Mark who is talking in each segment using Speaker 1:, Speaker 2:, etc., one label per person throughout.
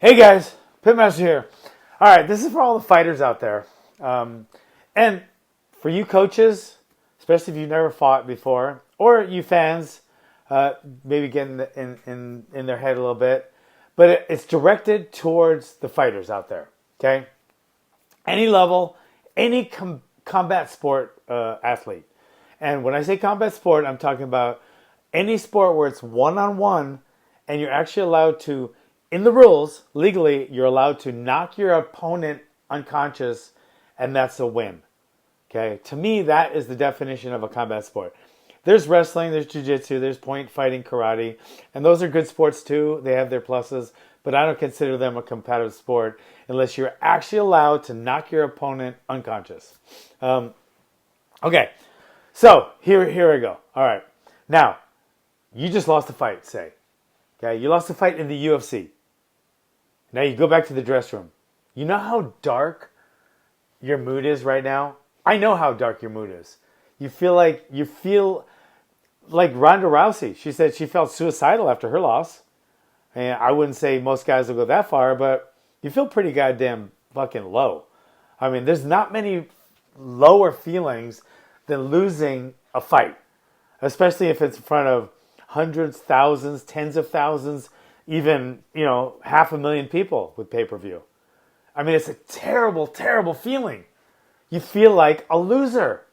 Speaker 1: Hey guys, Pitmaster here. All right, this is for all the fighters out there, and for you coaches, especially if you've never fought before, or you fans, maybe getting in their head a little bit. But it's directed towards the fighters out there. Okay, any level, any combat sport athlete, and when I say combat sport, I'm talking about any sport where it's one-on-one, and you're actually allowed to, in the rules, legally, you're allowed to knock your opponent unconscious, and that's a win. Okay? To me, that is the definition of a combat sport. There's wrestling, there's jiu-jitsu, there's point fighting, karate, and those are good sports too. They have their pluses, but I don't consider them a competitive sport unless you're actually allowed to knock your opponent unconscious. Okay, so here I go. All right, now, you just lost a fight, say. Okay, you lost a fight in the UFC. Now you go back to the dressing room. You know how dark your mood is right now? I know how dark your mood is. You feel like Ronda Rousey. She said she felt suicidal after her loss. And I wouldn't say most guys will go that far, but you feel pretty goddamn fucking low. I mean, there's not many lower feelings than losing a fight, especially if it's in front of hundreds, thousands, tens of thousands, even, 500,000 people with pay-per-view. I mean, it's a terrible, terrible feeling. You feel like a loser.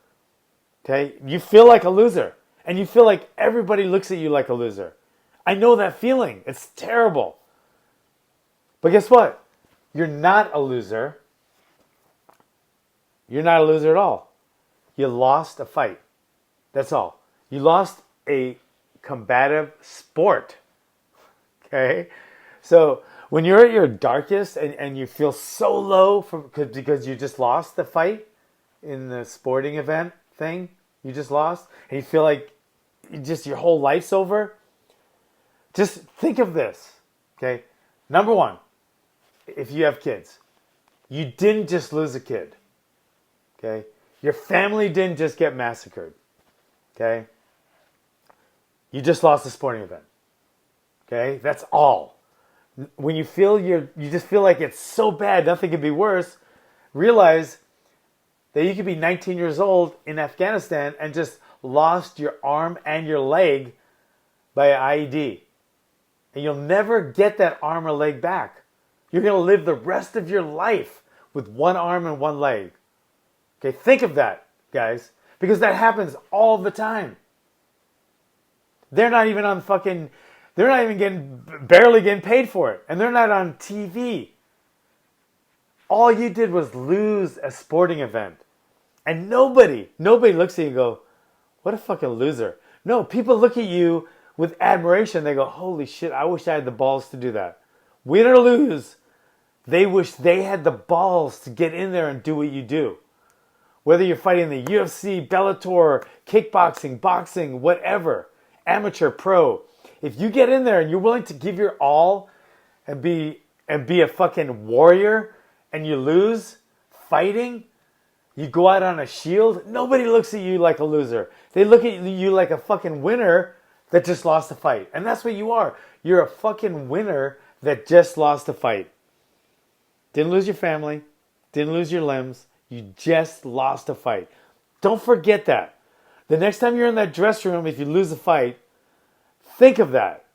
Speaker 1: Okay? You feel like a loser. And you feel like everybody looks at you like a loser. I know that feeling. It's terrible. But guess what? You're not a loser. You're not a loser at all. You lost a fight. That's all. You lost a combative sport. Okay? So when you're at your darkest and you feel so low because you just lost the fight in the sporting event thing, you just lost, and you feel like your whole life's over, just think of this. Okay? Number one, if you have kids, you didn't just lose a kid. Okay? Your family didn't just get massacred. Okay? You just lost a sporting event. Okay? That's all. When you feel you just feel like it's so bad, nothing could be worse, realize that you could be 19 years old in Afghanistan and just lost your arm and your leg by an IED. And you'll never get that arm or leg back. You're going to live the rest of your life with one arm and one leg. Okay, think of that, guys, because that happens all the time. They're not even barely getting paid for it. And they're not on TV. All you did was lose a sporting event. And nobody looks at you and go, what a fucking loser. No, people look at you with admiration. They go, holy shit, I wish I had the balls to do that. Win or lose, they wish they had the balls to get in there and do what you do. Whether you're fighting the UFC, Bellator, kickboxing, boxing, whatever, amateur, pro, if you get in there and you're willing to give your all and be a fucking warrior and you lose fighting, you go out on a shield, nobody looks at you like a loser. They look at you like a fucking winner that just lost a fight. And that's what you are. You're a fucking winner that just lost a fight. Didn't lose your family, didn't lose your limbs, you just lost a fight. Don't forget that. The next time you're in that dressing room, if you lose a fight, think of that.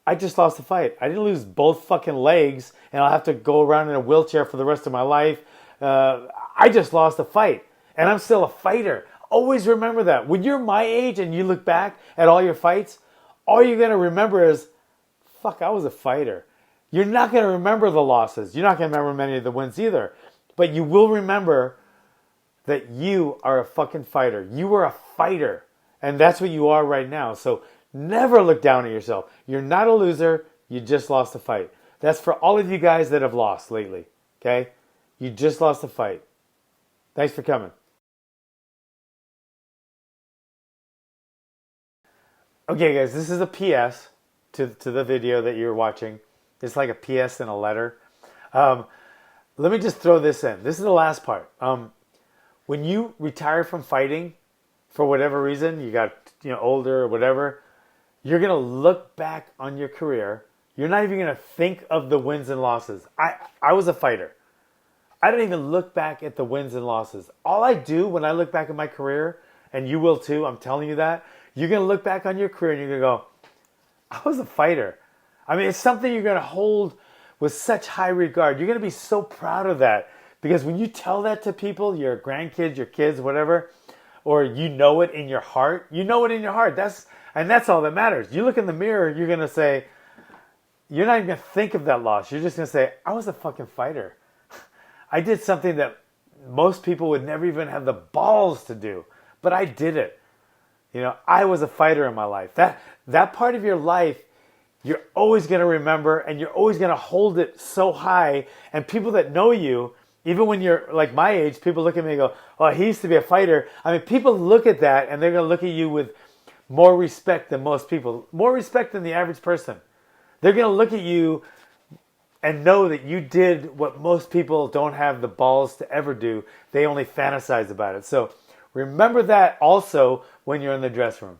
Speaker 1: I just lost a fight. I didn't lose both fucking legs and I'll have to go around in a wheelchair for the rest of my life. I just lost a fight and I'm still a fighter. Always remember that. When you're my age and you look back at all your fights, all you're going to remember is, fuck, I was a fighter. You're not going to remember the losses. You're not going to remember many of the wins either. But you will remember that you are a fucking fighter. You were a fighter. And that's what you are right now. So never look down at yourself. You're not a loser. You just lost a fight. That's for all of you guys that have lost lately. Okay? You just lost a fight. Thanks for coming. Okay, guys, this is a PS to the video that you're watching. It's like a PS in a letter. Let me just throw this in. This is the last part. When you retire from fighting, for whatever reason, you got older or whatever, you're going to look back on your career You're not even going to think of the wins and losses. I was a fighter. I don't even look back at the wins and losses. All I do when I look back at my career, and you will too, I'm telling you that, you're going to look back on your career and you're going to go, I was a fighter. I mean, it's something you're going to hold with such high regard. You're going to be so proud of that. Because when you tell that to people, your grandkids, your kids, whatever, or you know it in your heart, that's all that matters. You look in the mirror, you're going to say, you're not even going to think of that loss. You're just going to say, I was a fucking fighter. I did something that most people would never even have the balls to do, but I did it. I was a fighter in my life. That part of your life, you're always going to remember, and you're always going to hold it so high. And people that know you, even when you're like my age, people look at me and go, oh, he used to be a fighter. I mean, people look at that and they're going to look at you with more respect than most people, more respect than the average person. They're going to look at you and know that you did what most people don't have the balls to ever do. They only fantasize about it. So remember that also when you're in the dress room.